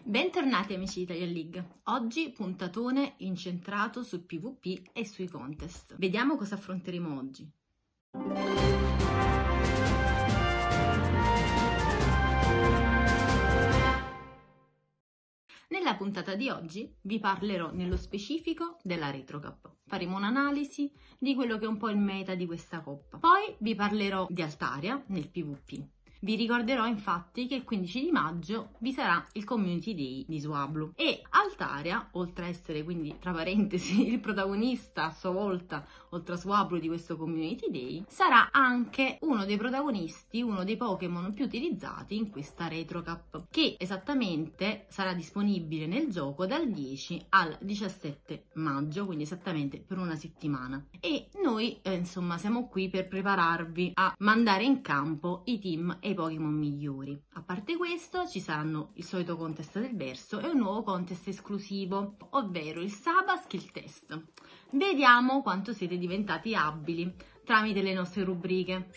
Bentornati amici di Italian League, oggi puntatone incentrato sul PvP e sui contest. Vediamo cosa affronteremo oggi. Nella puntata di oggi vi parlerò nello specifico della Retro Cup. Faremo un'analisi di quello che è un po' il meta di questa coppa. Poi vi parlerò di Altaria nel PvP. Vi ricorderò infatti che il 15 di maggio vi sarà il Community Day di Swablu e Altaria, oltre a essere quindi tra parentesi il protagonista a sua volta, oltre a Swablu, di questo Community Day, sarà anche uno dei protagonisti, uno dei Pokémon più utilizzati in questa Retro Cup, che esattamente sarà disponibile nel gioco dal 10 al 17 maggio, quindi esattamente per una settimana. E noi insomma siamo qui per prepararvi a mandare in campo i team e Pokémon migliori. A parte questo ci saranno il solito contest del verso e un nuovo contest esclusivo, ovvero il Saba Skill Test. Vediamo quanto siete diventati abili tramite le nostre rubriche.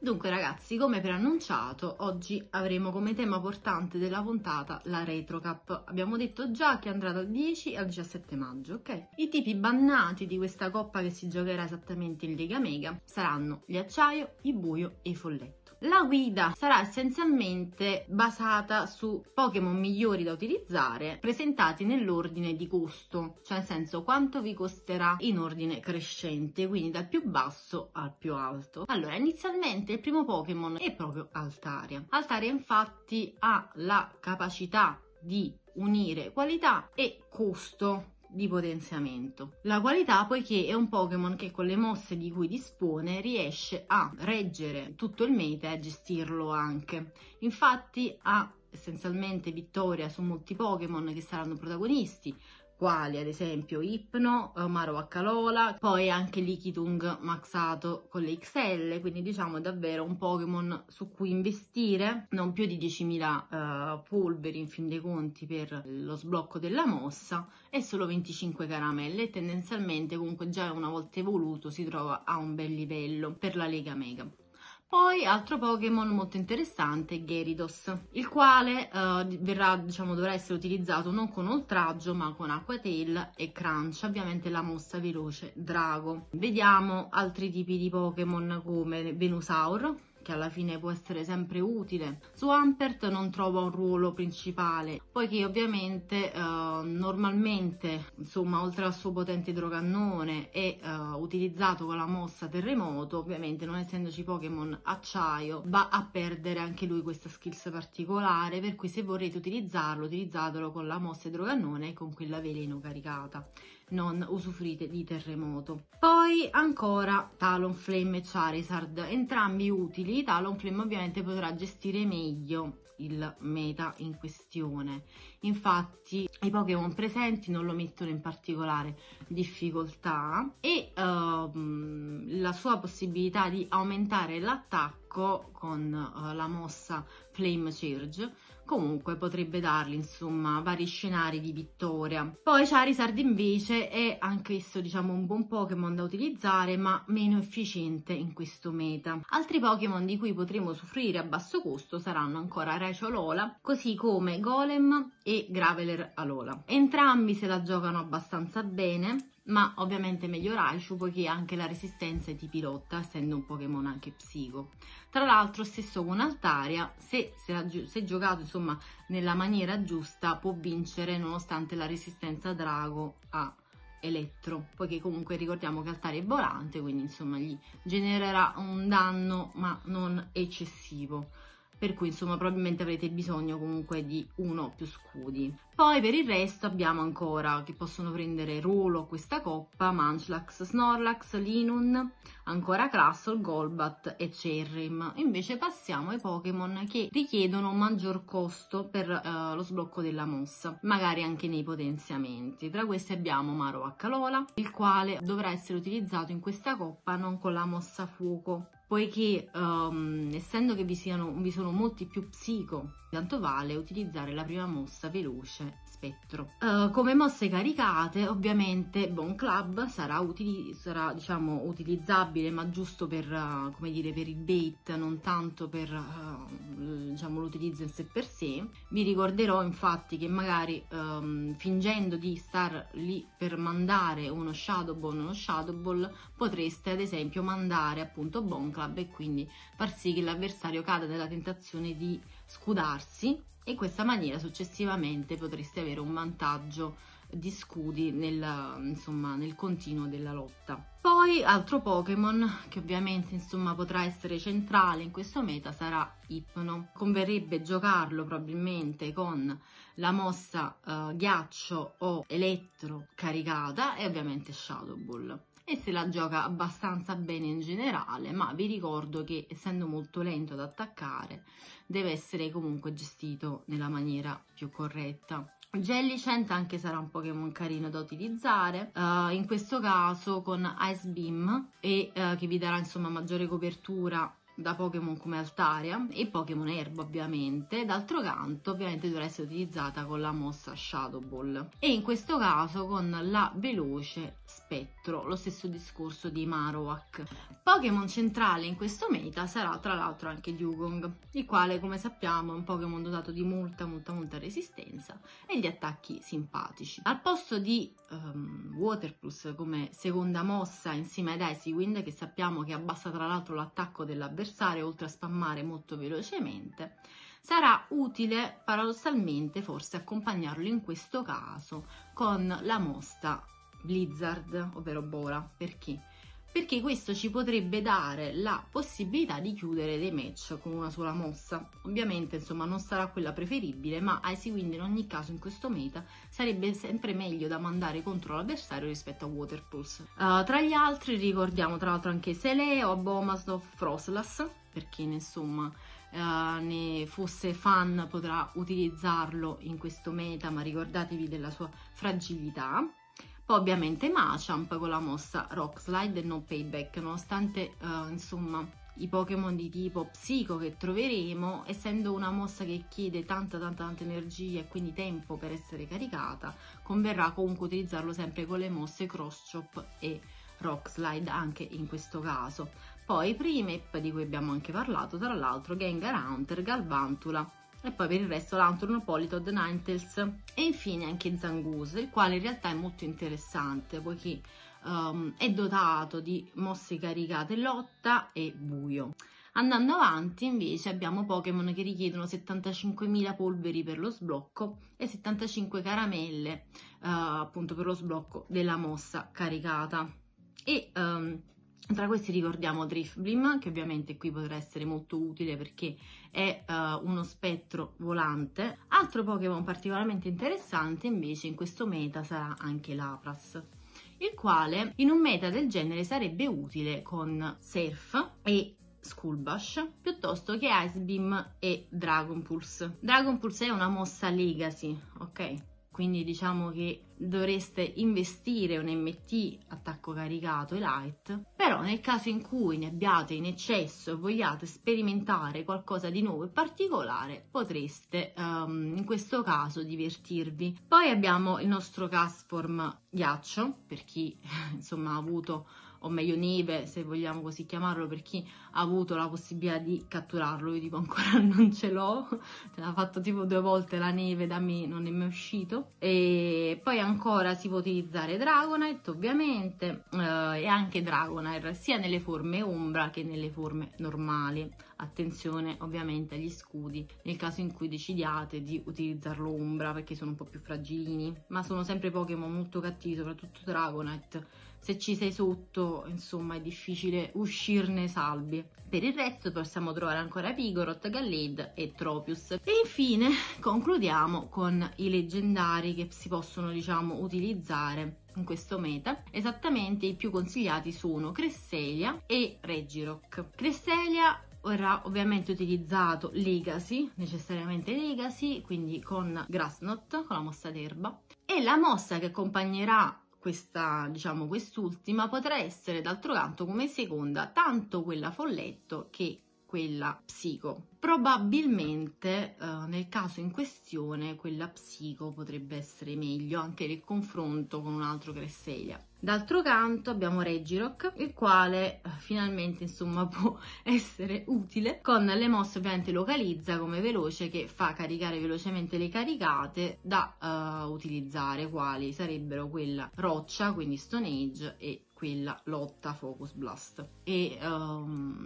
Dunque ragazzi, come preannunciato, oggi avremo come tema portante della puntata la Retro Cup. Abbiamo detto già che andrà dal 10 al 17 maggio, ok? I tipi bannati di questa coppa che si giocherà esattamente in Lega Mega saranno gli acciaio, i buio e i folletto. La guida sarà essenzialmente basata su Pokémon migliori da utilizzare presentati nell'ordine di costo, cioè nel senso quanto vi costerà in ordine crescente, quindi dal più basso al più alto. Allora, inizialmente il primo Pokémon è proprio Altaria. Altaria infatti ha la capacità di unire qualità e costo di potenziamento. La qualità, poiché è un Pokémon che con le mosse di cui dispone riesce a reggere tutto il meta e a gestirlo anche. Infatti ha essenzialmente vittoria su molti Pokémon che saranno protagonisti, quali ad esempio Ipno, Marowak Alola, poi anche Lickitung maxato con le XL, quindi diciamo è davvero un Pokémon su cui investire, non più di 10.000 polveri in fin dei conti per lo sblocco della mossa e solo 25 caramelle, e tendenzialmente comunque già una volta evoluto si trova a un bel livello per la Lega Mega. Poi altro Pokémon molto interessante è Gyarados, il quale dovrà essere utilizzato non con oltraggio ma con Aqua Tail e Crunch, ovviamente la mossa veloce Drago. Vediamo altri tipi di Pokémon come Venusaur, che alla fine può essere sempre utile. Swampert non trova un ruolo principale, poiché ovviamente normalmente, insomma, oltre al suo potente idrocannone è utilizzato con la mossa Terremoto, ovviamente non essendoci Pokémon acciaio va a perdere anche lui questa skills particolare, per cui se vorrete utilizzarlo, utilizzatelo con la mossa idrocannone e con quella veleno caricata, non usufruite di Terremoto. Poi ancora Talonflame e Charizard, entrambi utili. Talonflame ovviamente potrà gestire meglio il meta in questione, infatti i Pokémon presenti non lo mettono in particolare difficoltà e la sua possibilità di aumentare l'attacco con la mossa Flame Surge comunque potrebbe dargli insomma vari scenari di vittoria. Poi Charizard invece è anch'esso diciamo un buon Pokémon da utilizzare ma meno efficiente in questo meta. Altri Pokémon di cui potremo usufruire a basso costo saranno ancora Raichu Alola, così come Golem e Graveler Alola. Entrambi se la giocano abbastanza bene, ma ovviamente meglio Raichu poiché ha anche la resistenza ai tipi rotta, essendo un Pokémon anche psico. Tra l'altro stesso con Altaria, se giocato insomma nella maniera giusta, può vincere nonostante la resistenza Drago a Elettro, poiché comunque ricordiamo che Altaria è volante, quindi insomma gli genererà un danno ma non eccessivo, per cui insomma probabilmente avrete bisogno comunque di uno o più scudi. Poi per il resto abbiamo ancora che possono prendere ruolo questa coppa Munchlax, Snorlax, Linun, ancora Crustle, Golbat e Cherrim. Invece passiamo ai Pokémon che richiedono un maggior costo per lo sblocco della mossa, magari anche nei potenziamenti. Tra questi abbiamo Marowak Alola, il quale dovrà essere utilizzato in questa coppa non con la mossa fuoco, poiché essendo che vi sono molti più psico, tanto vale utilizzare la prima mossa veloce Spettro. Come mosse caricate ovviamente Bone Club sarà diciamo utilizzabile ma giusto per come dire per il bait, non tanto per diciamo l'utilizzo in sé per sé. Vi ricorderò infatti che magari fingendo di star lì per mandare uno Shadow Ball, potreste ad esempio mandare appunto Bone Club e quindi far sì che l'avversario cada nella tentazione di scudarsi, e in questa maniera successivamente potreste avere un vantaggio di scudi nel continuo della lotta. Poi altro Pokémon che ovviamente insomma potrà essere centrale in questo meta sarà Hypno. Converrebbe giocarlo probabilmente con la mossa ghiaccio o elettro caricata e ovviamente Shadow Ball, e se la gioca abbastanza bene in generale, ma vi ricordo che essendo molto lento ad attaccare deve essere comunque gestito nella maniera più corretta. Jellicent anche sarà un Pokémon carino da utilizzare, in questo caso con Ice Beam, e che vi darà insomma maggiore copertura da Pokémon come Altaria e Pokémon Erba ovviamente. D'altro canto ovviamente dovrà essere utilizzata con la mossa Shadow Ball, e in questo caso con la veloce Spettro, lo stesso discorso di Marowak. Pokémon centrale in questo meta sarà tra l'altro anche Dewgong, il quale come sappiamo è un Pokémon dotato di molta resistenza e di attacchi simpatici. Al posto di Water Plus come seconda mossa insieme ad Icy Wind, che sappiamo che abbassa tra l'altro l'attacco dell'avversario oltre a spammare molto velocemente, sarà utile paradossalmente forse accompagnarlo in questo caso con la mossa Blizzard, ovvero Bora. Perché? Perché questo ci potrebbe dare la possibilità di chiudere dei match con una sola mossa. Ovviamente insomma non sarà quella preferibile, ma Icy Wind in ogni caso in questo meta sarebbe sempre meglio da mandare contro l'avversario rispetto a Water Pulse. Tra gli altri ricordiamo tra l'altro anche Seleo, Abomasnow, Froslas, per chi insomma ne fosse fan potrà utilizzarlo in questo meta, ma ricordatevi della sua fragilità. Poi ovviamente Machamp con la mossa Rock Slide e No Payback, nonostante insomma i Pokémon di tipo psico che troveremo, essendo una mossa che chiede tanta energia e quindi tempo per essere caricata, converrà comunque utilizzarlo sempre con le mosse Cross Chop e Rock Slide anche in questo caso. Poi Primeape, di cui abbiamo anche parlato, tra l'altro Gengar, Haunter, Galvantula, e poi per il resto Lanturn, Politoed, Ninetales e infine anche Zangoose, il quale in realtà è molto interessante poiché è dotato di mosse caricate lotta e buio. Andando avanti invece abbiamo Pokémon che richiedono 75.000 polveri per lo sblocco e 75 caramelle appunto per lo sblocco della mossa caricata. E tra questi ricordiamo Drifblim, che ovviamente qui potrà essere molto utile perché è uno spettro volante. Altro Pokémon particolarmente interessante invece in questo meta sarà anche Lapras, il quale in un meta del genere sarebbe utile con Surf e School Bash piuttosto che Ice Beam e Dragon Pulse. Dragon Pulse è una mossa Legacy, ok? Quindi diciamo che dovreste investire un MT attacco caricato e light, però nel caso in cui ne abbiate in eccesso e vogliate sperimentare qualcosa di nuovo e particolare, potreste in questo caso divertirvi. Poi abbiamo il nostro Castform ghiaccio, per chi insomma ha avuto, o meglio neve se vogliamo così chiamarlo, per chi ha avuto la possibilità di catturarlo. Io tipo ancora non ce l'ho, ce l'ha fatto tipo 2 volte la neve, da me non è mai uscito. E poi ancora si può utilizzare Dragonite ovviamente e anche Dragonair sia nelle forme ombra che nelle forme normali. Attenzione ovviamente agli scudi nel caso in cui decidiate di utilizzarlo ombra, perché sono un po' più fragilini, ma sono sempre Pokémon molto cattivi, soprattutto Dragonite. Se ci sei sotto, insomma, è difficile uscirne salvi. Per il resto possiamo trovare ancora Vigoroth, Gallade e Tropius. E infine concludiamo con i leggendari che si possono, diciamo, utilizzare in questo meta. Esattamente i più consigliati sono Cresselia e Regirock. Cresselia verrà ovviamente utilizzato Legacy, necessariamente Legacy, quindi con Grass Knot, con la mossa d'erba. E la mossa che accompagnerà quest'ultima potrà essere d'altro canto come seconda tanto quella folletto che quella psico. Probabilmente nel caso in questione quella psico potrebbe essere meglio anche nel confronto con un altro Cresselia. D'altro canto abbiamo Regirock, il quale finalmente insomma può essere utile con le mosse. Ovviamente localizza come veloce, che fa caricare velocemente le caricate da utilizzare, quali sarebbero quella roccia, quindi Stone Age, e quella lotta Focus Blast, e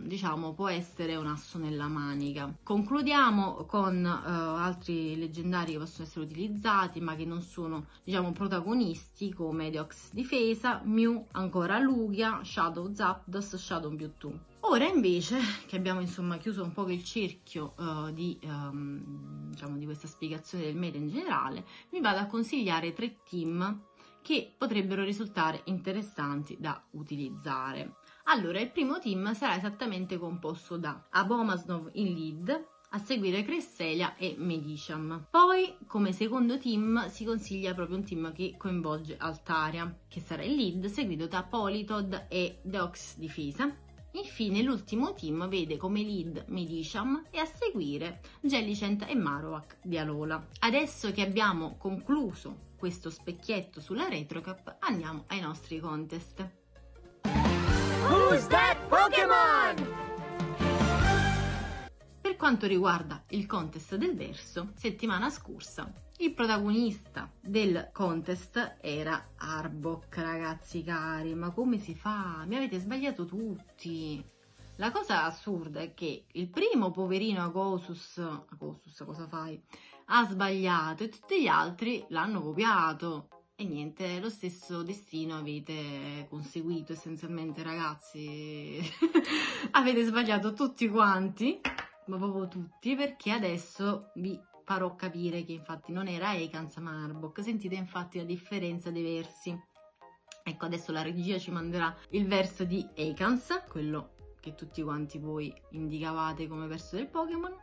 diciamo può essere un asso nella manica. Concludiamo con altri leggendari che possono essere utilizzati ma che non sono, diciamo, protagonisti, come Deoxys Difesa, Mew, ancora Lugia, Shadow Zapdos, Shadow Mewtwo. Ora invece che abbiamo insomma chiuso un po' il cerchio diciamo di questa spiegazione del meta in generale, vi vado a consigliare 3 team che potrebbero risultare interessanti da utilizzare. Allora, il primo team sarà esattamente composto da Abomasnow in lead, a seguire Cresselia e Medicham. Poi, come secondo team, si consiglia proprio un team che coinvolge Altaria, che sarà in lead, seguito da Politoed e Deoxys Difesa. Infine, l'ultimo team vede come lead Medicham e a seguire Jellicent e Marowak di Alola. Adesso che abbiamo concluso questo specchietto sulla RetroCap, andiamo ai nostri contest. Who's that Pokémon? Per quanto riguarda il contest del verso, settimana scorsa il protagonista del contest era Arbok, ragazzi cari, ma come si fa? Mi avete sbagliato tutti. La cosa assurda è che il primo poverino Agosus, cosa fai? Ha sbagliato e tutti gli altri l'hanno copiato. E niente, lo stesso destino avete conseguito essenzialmente, ragazzi. Avete sbagliato tutti quanti, ma proprio tutti, perché adesso vi farò capire che infatti non era Ekans ma Arbok. Sentite infatti la differenza dei versi. Ecco, adesso la regia ci manderà il verso di Ekans, quello che tutti quanti voi indicavate come verso del Pokémon,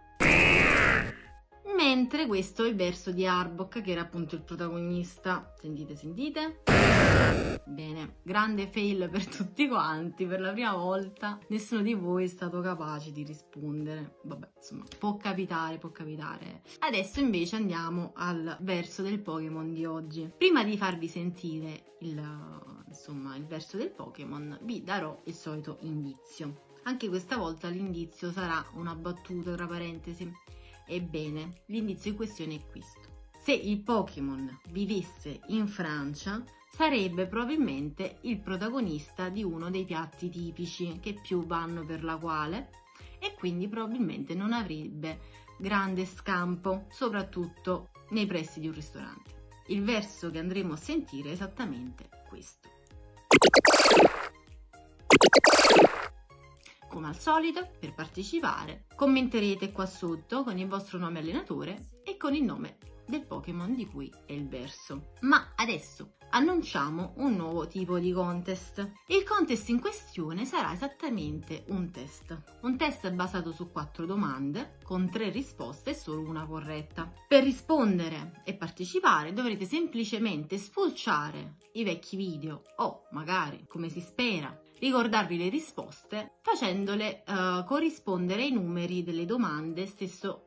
mentre questo è il verso di Arbok, che era appunto il protagonista. Sentite, sentite? Bene, grande fail per tutti quanti, per la prima volta nessuno di voi è stato capace di rispondere. Vabbè, insomma, può capitare, può capitare. Adesso invece andiamo al verso del Pokémon di oggi. Prima di farvi sentire il verso del Pokémon, vi darò il solito indizio. Anche questa volta l'indizio sarà una battuta tra parentesi. Ebbene, l'indizio in questione è questo: se il Pokémon vivesse in Francia, sarebbe probabilmente il protagonista di uno dei piatti tipici che più vanno per la quale, e quindi probabilmente non avrebbe grande scampo, soprattutto nei pressi di un ristorante. Il verso che andremo a sentire è esattamente questo. Come al solito, per partecipare, commenterete qua sotto con il vostro nome allenatore e con il nome del Pokémon di cui è il verso. Ma adesso annunciamo un nuovo tipo di contest. Il contest in questione sarà esattamente un test basato su 4 domande con 3 risposte e solo una corretta. Per rispondere e partecipare dovrete semplicemente spulciare i vecchi video o magari, come si spera, ricordarvi le risposte facendole corrispondere ai numeri delle domande stesso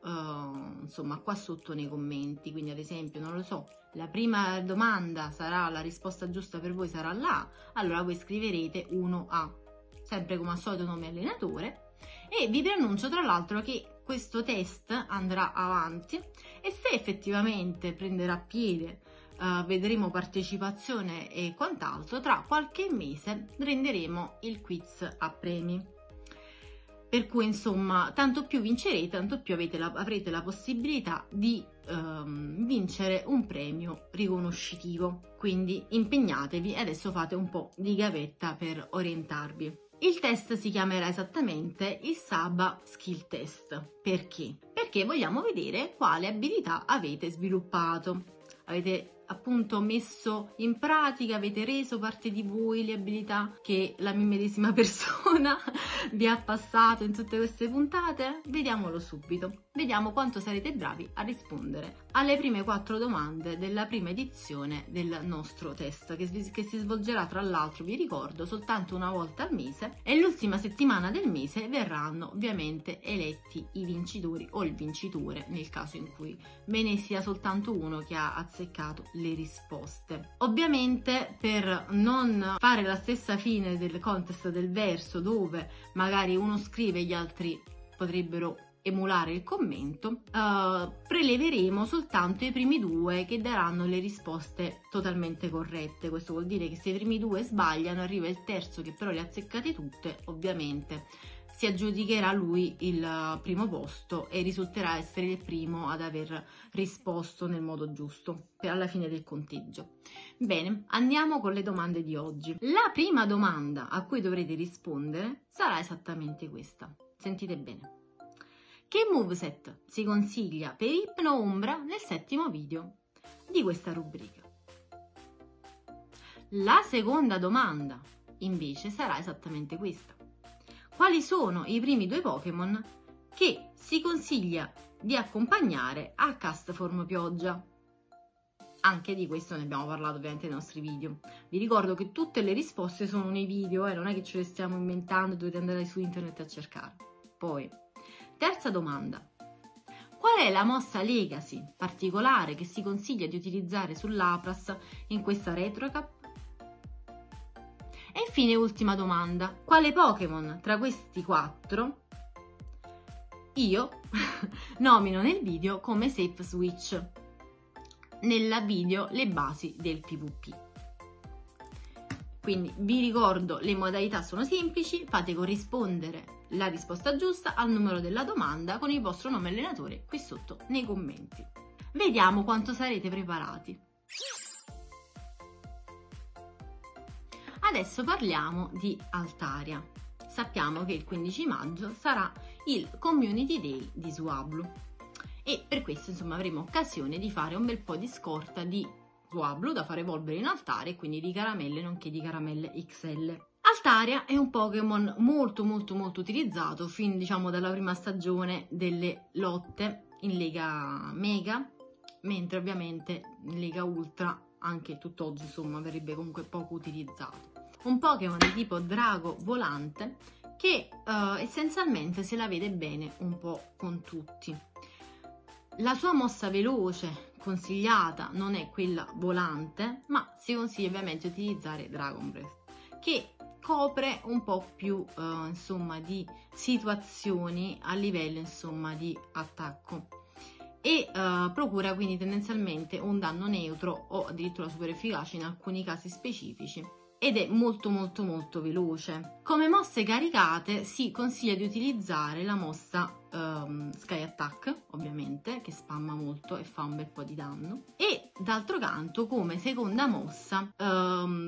insomma qua sotto nei commenti. Quindi ad esempio, non lo so, la prima domanda sarà, la risposta giusta per voi sarà la A, allora voi scriverete 1A, sempre come al solito nome allenatore. E vi preannuncio tra l'altro che questo test andrà avanti e se effettivamente prenderà piede, vedremo partecipazione e quant'altro, tra qualche mese renderemo il quiz a premi. Per cui insomma, tanto più vincerete, tanto più avrete la possibilità di vincere un premio riconoscitivo. Quindi impegnatevi e adesso fate un po' di gavetta per orientarvi. Il test si chiamerà esattamente il Saba Skill Test. Perché? Perché vogliamo vedere quale abilità avete sviluppato. Avete appunto messo in pratica, avete reso parte di voi le abilità che la mia medesima persona vi ha passato in tutte queste puntate? Vediamolo subito. Vediamo quanto sarete bravi a rispondere alle prime 4 domande della prima edizione del nostro test, che si svolgerà, tra l'altro, vi ricordo, soltanto una volta al mese, e l'ultima settimana del mese verranno ovviamente eletti i vincitori o il vincitore, nel caso in cui ve ne sia soltanto uno che ha azzeccato le risposte. Ovviamente, per non fare la stessa fine del contest del verso, dove magari uno scrive e gli altri potrebbero emulare il commento, preleveremo soltanto i primi 2 che daranno le risposte totalmente corrette. Questo vuol dire che se i primi 2 sbagliano, arriva il terzo che però le ha azzeccate tutte, ovviamente si aggiudicherà lui il primo posto e risulterà essere il primo ad aver risposto nel modo giusto alla fine del conteggio. Bene, andiamo con le domande di oggi. La prima domanda a cui dovrete rispondere sarà esattamente questa. Sentite bene. Che moveset si consiglia per Ipno Umbra nel 7° video di questa rubrica? La seconda domanda invece sarà esattamente questa. Quali sono i primi 2 Pokémon che si consiglia di accompagnare a Castform Pioggia? Anche di questo ne abbiamo parlato ovviamente nei nostri video. Vi ricordo che tutte le risposte sono nei video, non è che ce le stiamo inventando, dovete andare su internet a cercare. Poi, terza domanda. Qual è la mossa Legacy particolare che si consiglia di utilizzare sull'Apras in questa RetroCap? E infine, ultima domanda. Quale Pokémon tra questi 4 io nomino nel video come safe switch nel video le basi del PvP? Quindi vi ricordo, le modalità sono semplici, fate corrispondere la risposta giusta al numero della domanda con il vostro nome allenatore qui sotto nei commenti. Vediamo quanto sarete preparati. Adesso parliamo di Altaria. Sappiamo che il 15 maggio sarà il Community Day di Swablu e per questo insomma avremo occasione di fare un bel po' di scorta di Swablu da far evolvere in Altaria e quindi di caramelle nonché di caramelle XL. Altaria è un Pokémon molto utilizzato fin dalla prima stagione delle lotte in Lega Mega, mentre ovviamente in Lega Ultra anche tutt'oggi insomma verrebbe comunque poco utilizzato. Un Pokémon di tipo drago volante che essenzialmente se la vede bene un po' con tutti. La sua mossa veloce consigliata non è quella volante, ma si consiglia ovviamente utilizzare Dragon Breath, che copre un po' più insomma di situazioni a livello insomma di attacco e procura quindi tendenzialmente un danno neutro o addirittura super efficace in alcuni casi specifici ed è molto veloce. Come mosse caricate si consiglia di utilizzare la mossa Sky Attack, ovviamente, che spamma molto e fa un bel po' di danno, e d'altro canto come seconda mossa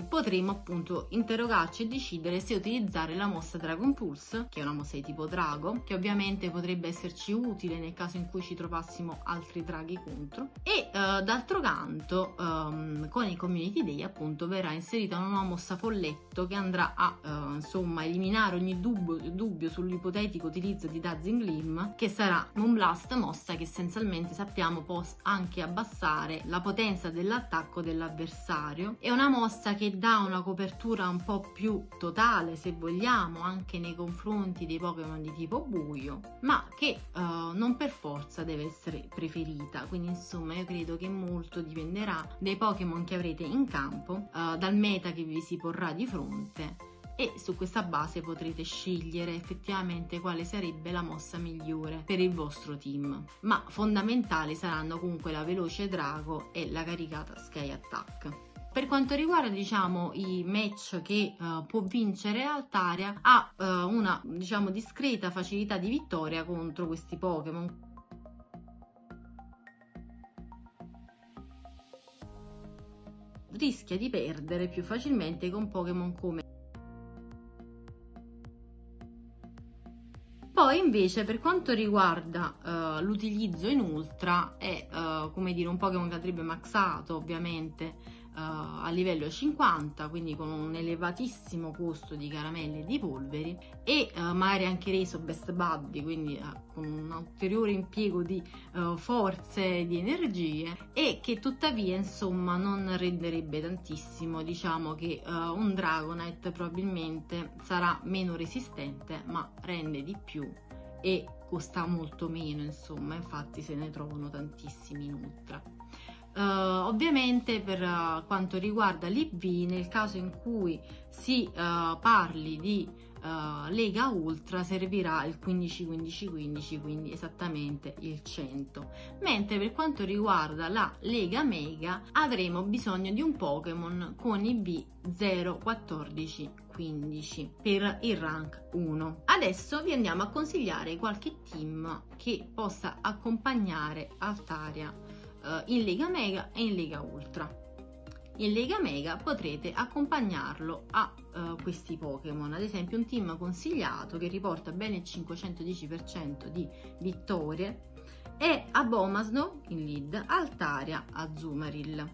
potremo appunto interrogarci e decidere se utilizzare la mossa Dragon Pulse, che è una mossa di tipo drago, che ovviamente potrebbe esserci utile nel caso in cui ci trovassimo altri draghi contro, e d'altro canto con il Community Day appunto verrà inserita una nuova mossa Folletto che andrà a insomma eliminare ogni dubbio sull'ipotetico utilizzo di Dazzling Gleam, che sarà Moonblast, mossa che essenzialmente sappiamo può anche abbassare la potenza dell'attacco dell'avversario. È una mossa che dà una copertura un po' più totale, se vogliamo, anche nei confronti dei Pokémon di tipo buio, ma che non per forza deve essere preferita. Quindi insomma io credo che molto dipenderà dai Pokémon che avrete in campo, dal meta che vi si porrà di fronte, e su questa base potrete scegliere effettivamente quale sarebbe la mossa migliore per il vostro team. Ma fondamentali saranno comunque la veloce drago e la caricata Sky Attack. Per quanto riguarda i match che può vincere Altaria, ha una discreta facilità di vittoria contro questi Pokémon. Rischia di perdere più facilmente con Pokémon come. Poi invece per quanto riguarda l'utilizzo in ultra è come dire un Pokémon che andrebbe maxato ovviamente a livello 50, quindi con un elevatissimo costo di caramelle e di polveri, e magari anche reso best buddy, quindi con un ulteriore impiego di forze e di energie, e che tuttavia insomma non renderebbe tantissimo. Diciamo che un Dragonite probabilmente sarà meno resistente ma rende di più e costa molto meno, insomma, infatti se ne trovano tantissimi in ultra. Ovviamente per quanto riguarda l'IV, nel caso in cui si parli di Lega Ultra, servirà il 15-15-15, quindi esattamente il 100, mentre per quanto riguarda la Lega Mega avremo bisogno di un Pokémon con IV 0-14-15 per il rank 1. Adesso vi andiamo a consigliare qualche team che possa accompagnare Altaria in Lega Mega e in Lega Ultra. In Lega Mega potrete accompagnarlo a questi Pokémon, ad esempio un team consigliato che riporta bene il 510% di vittorie è Abomasnow in lead, Altaria, Azumarill.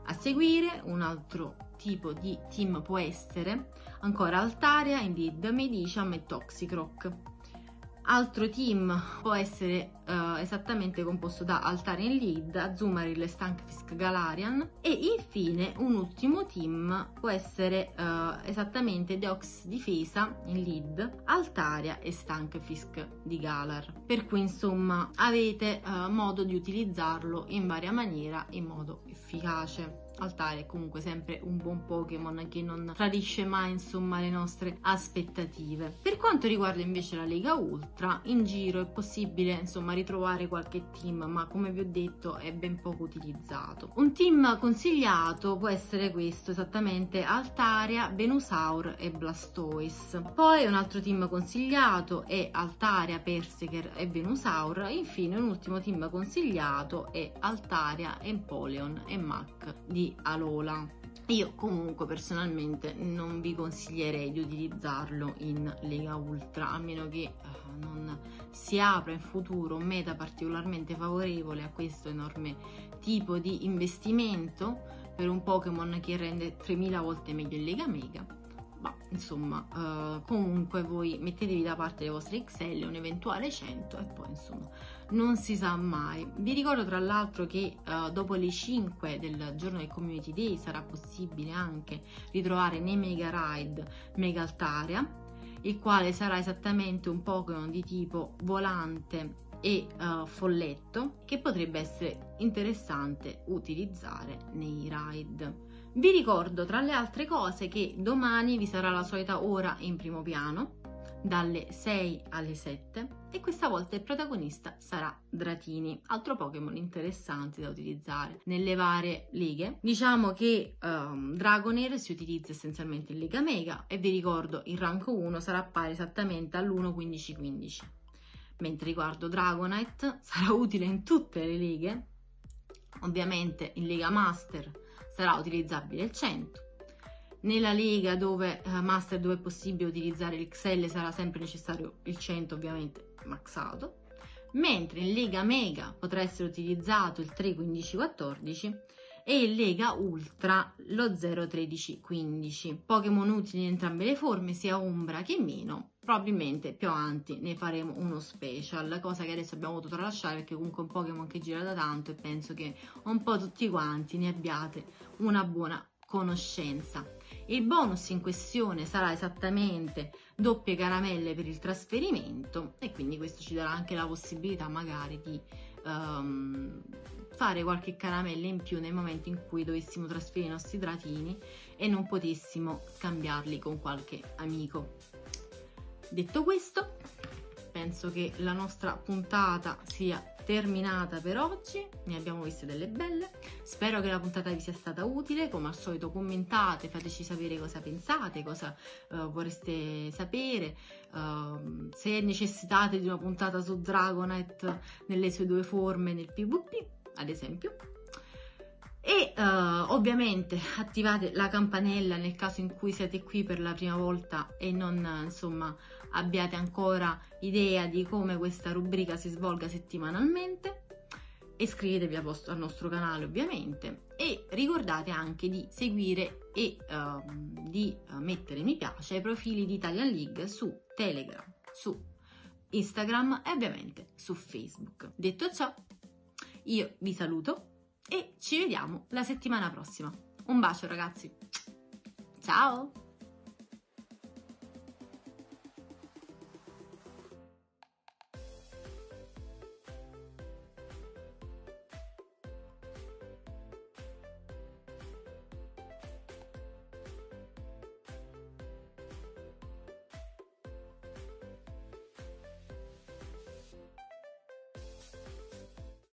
A seguire un altro tipo di team può essere ancora Altaria in lead, Medicham e Toxicroak. Altro team può essere esattamente composto da Altaria in lead, Azumarill e Stunfisk Galarian, e infine un ultimo team può essere esattamente Deoxys Difesa in lead, Altaria e Stunfisk di Galar. Per cui insomma avete modo di utilizzarlo in varia maniera in modo efficace. Altaria è comunque sempre un buon Pokémon che non tradisce mai insomma le nostre aspettative. Per quanto riguarda invece la Lega Ultra, in giro è possibile insomma ritrovare qualche team, ma come vi ho detto è ben poco utilizzato. Un team consigliato può essere questo, esattamente Altaria, Venusaur e Blastoise. Poi un altro team consigliato è Altaria, Persiker e Venusaur. Infine un ultimo team consigliato è Altaria, Empoleon e Mach di Alola. Io comunque personalmente non vi consiglierei di utilizzarlo in Lega Ultra, a meno che non si apra in futuro un meta particolarmente favorevole a questo enorme tipo di investimento per un Pokémon che rende 3000 volte meglio in Lega Mega. Ma insomma, comunque voi mettetevi da parte le vostre XL, un eventuale 100, e poi insomma non si sa mai. Vi ricordo tra l'altro che dopo le 5 del giorno del Community Day sarà possibile anche ritrovare nei Mega Ride Mega Altaria, il quale sarà esattamente un Pokémon di tipo volante e folletto, che potrebbe essere interessante utilizzare nei ride. Vi ricordo tra le altre cose che domani vi sarà la solita ora in primo piano dalle 6 alle 7 e questa volta il protagonista sarà Dratini, altro Pokémon interessante da utilizzare nelle varie leghe. Diciamo che Dragonair si utilizza essenzialmente in Lega Mega e vi ricordo il rank 1 sarà pari esattamente all'1-15-15, mentre riguardo Dragonite sarà utile in tutte le leghe, ovviamente in Lega Master sarà utilizzabile il 100, nella lega dove Master, dove è possibile utilizzare l'XL, sarà sempre necessario il 100 ovviamente maxato, mentre in Lega Mega potrà essere utilizzato il 3-15-14 e in Lega Ultra lo 0-13-15. Pokémon utili in entrambe le forme, sia Umbra che Mino. Probabilmente più avanti ne faremo uno special, cosa che adesso abbiamo dovuto tralasciare perché comunque è un Pokémon che gira da tanto e penso che un po' tutti quanti ne abbiate una buona conoscenza. Il bonus in questione sarà esattamente doppie caramelle per il trasferimento e quindi questo ci darà anche la possibilità magari di fare qualche caramella in più nel momento in cui dovessimo trasferire i nostri Dratini e non potessimo scambiarli con qualche amico. Detto questo, penso che la nostra puntata sia terminata per oggi, ne abbiamo viste delle belle. Spero che la puntata vi sia stata utile. Come al solito commentate, fateci sapere cosa pensate, cosa vorreste sapere, se necessitate di una puntata su Dragonite nelle sue due forme nel PvP ad esempio. E ovviamente attivate la campanella nel caso in cui siete qui per la prima volta e non insomma abbiate ancora idea di come questa rubrica si svolga settimanalmente. Iscrivetevi al nostro canale ovviamente e ricordate anche di seguire e di mettere mi piace ai profili di Italian League su Telegram, su Instagram e ovviamente su Facebook. Detto ciò, io vi saluto e ci vediamo la settimana prossima. Un bacio ragazzi, ciao!